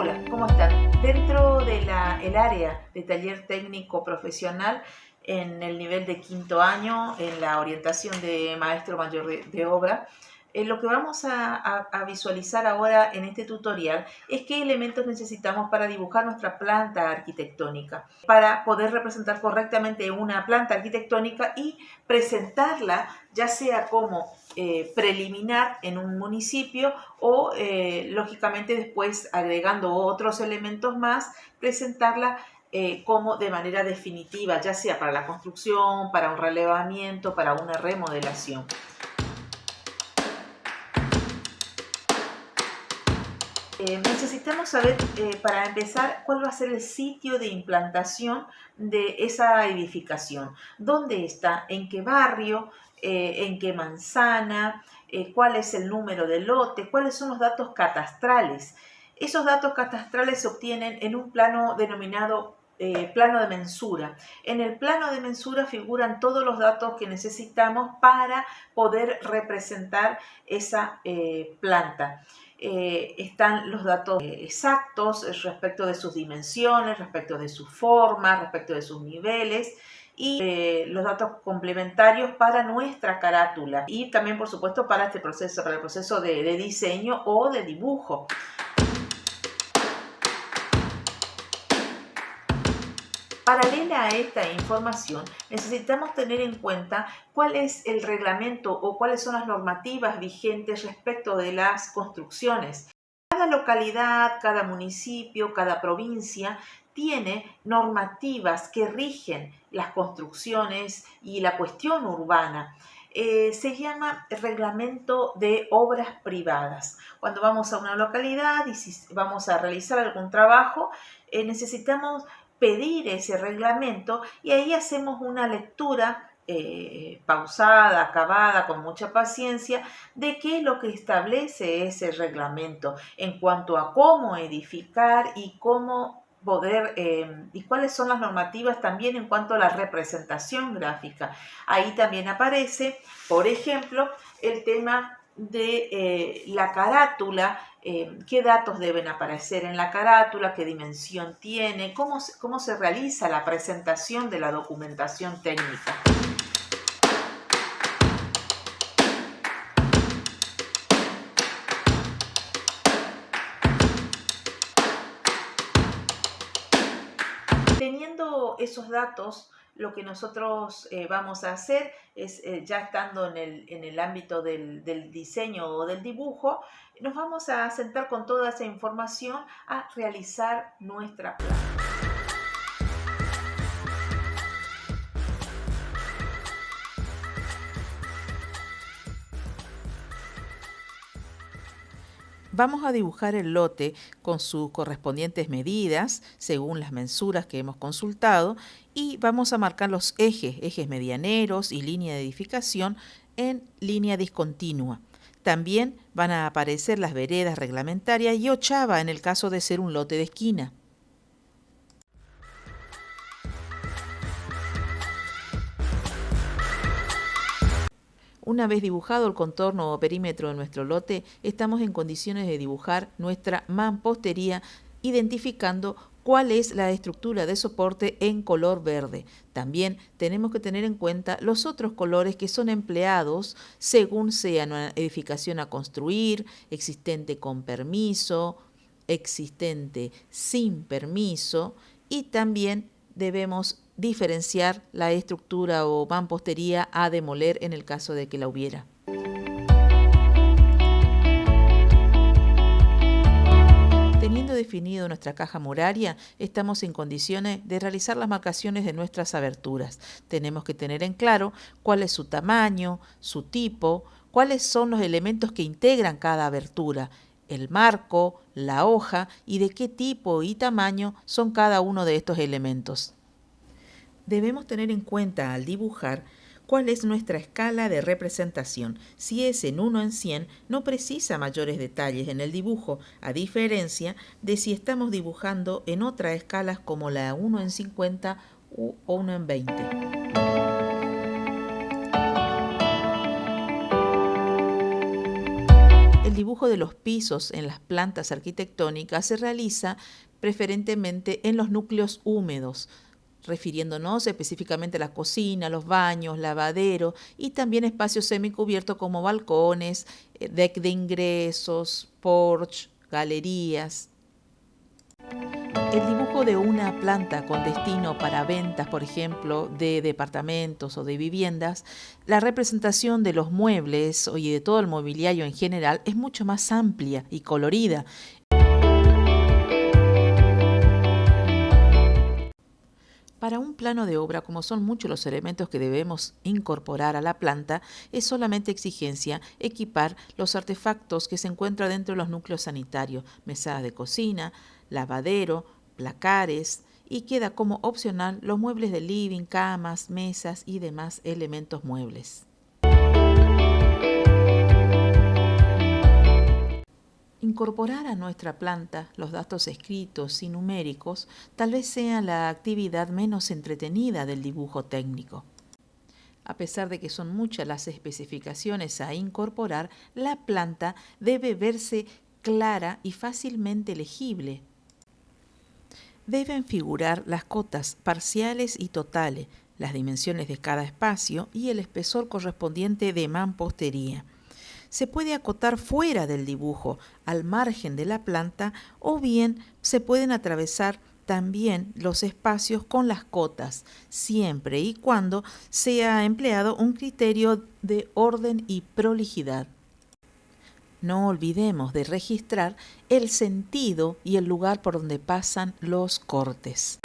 Hola, ¿cómo están? Dentro de el área de taller técnico profesional, en el nivel de quinto año, en la orientación de maestro mayor de obra, lo que vamos a visualizar ahora en este tutorial es qué elementos necesitamos para dibujar nuestra planta arquitectónica, para poder representar correctamente una planta arquitectónica y presentarla ya sea como preliminar en un municipio o lógicamente después agregando otros elementos más, presentarla como de manera definitiva, ya sea para la construcción, para un relevamiento, para una remodelación. Necesitamos saber, para empezar, cuál va a ser el sitio de implantación de esa edificación. ¿Dónde está? ¿En qué barrio? ¿En qué manzana? ¿Cuál es el número de lote? ¿Cuáles son los datos catastrales? Esos datos catastrales se obtienen en un plano denominado plano de mensura. En el plano de mensura figuran todos los datos que necesitamos para poder representar esa planta. Están los datos exactos respecto de sus dimensiones, respecto de sus formas, respecto de sus niveles y los datos complementarios para nuestra carátula y también, por supuesto, para este proceso, para el proceso de diseño o de dibujo. Paralela a esta información, necesitamos tener en cuenta cuál es el reglamento o cuáles son las normativas vigentes respecto de las construcciones. Cada localidad, cada municipio, cada provincia tiene normativas que rigen las construcciones y la cuestión urbana. Se llama reglamento de obras privadas. Cuando vamos a una localidad y si vamos a realizar algún trabajo, necesitamos pedir ese reglamento y ahí hacemos una lectura pausada, acabada, con mucha paciencia, de qué es lo que establece ese reglamento en cuanto a cómo edificar y cómo poder y cuáles son las normativas también en cuanto a la representación gráfica. Ahí también aparece, por ejemplo, el tema de la carátula, qué datos deben aparecer en la carátula, qué dimensión tiene, cómo se realiza la presentación de la documentación técnica. Teniendo esos datos, lo que nosotros vamos a hacer es, ya estando en el ámbito del diseño o del dibujo, nos vamos a sentar con toda esa información a realizar nuestra planta. Vamos a dibujar el lote con sus correspondientes medidas según las mensuras que hemos consultado y vamos a marcar los ejes medianeros y línea de edificación en línea discontinua. También van a aparecer las veredas reglamentarias y ochava en el caso de ser un lote de esquina. Una vez dibujado el contorno o perímetro de nuestro lote, estamos en condiciones de dibujar nuestra mampostería, identificando cuál es la estructura de soporte en color verde. También tenemos que tener en cuenta los otros colores que son empleados según sea una edificación a construir, existente con permiso, existente sin permiso, y también debemos diferenciar la estructura o mampostería a demoler en el caso de que la hubiera. Teniendo definido nuestra caja muraria, estamos en condiciones de realizar las marcaciones de nuestras aberturas. Tenemos que tener en claro cuál es su tamaño, su tipo, cuáles son los elementos que integran cada abertura, el marco, la hoja y de qué tipo y tamaño son cada uno de estos elementos. Debemos tener en cuenta al dibujar cuál es nuestra escala de representación. Si es en 1 en 100, no precisa mayores detalles en el dibujo, a diferencia de si estamos dibujando en otras escalas como la 1 en 50 u 1 en 20. El dibujo de los pisos en las plantas arquitectónicas se realiza preferentemente en los núcleos húmedos, refiriéndonos específicamente a la cocina, los baños, lavadero y también espacios semicubiertos como balcones, deck de ingresos, porche, galerías. El dibujo de una planta con destino para ventas, por ejemplo, de departamentos o de viviendas, la representación de los muebles y de todo el mobiliario en general es mucho más amplia y colorida. Para un plano de obra, como son muchos los elementos que debemos incorporar a la planta, es solamente exigencia equipar los artefactos que se encuentran dentro de los núcleos sanitarios, mesadas de cocina, lavadero, placares, y queda como opcional los muebles de living, camas, mesas y demás elementos muebles. Incorporar a nuestra planta los datos escritos y numéricos tal vez sea la actividad menos entretenida del dibujo técnico. A pesar de que son muchas las especificaciones a incorporar, la planta debe verse clara y fácilmente legible. Deben figurar las cotas parciales y totales, las dimensiones de cada espacio y el espesor correspondiente de mampostería. Se puede acotar fuera del dibujo, al margen de la planta, o bien se pueden atravesar también los espacios con las cotas, siempre y cuando sea empleado un criterio de orden y prolijidad. No olvidemos de registrar el sentido y el lugar por donde pasan los cortes.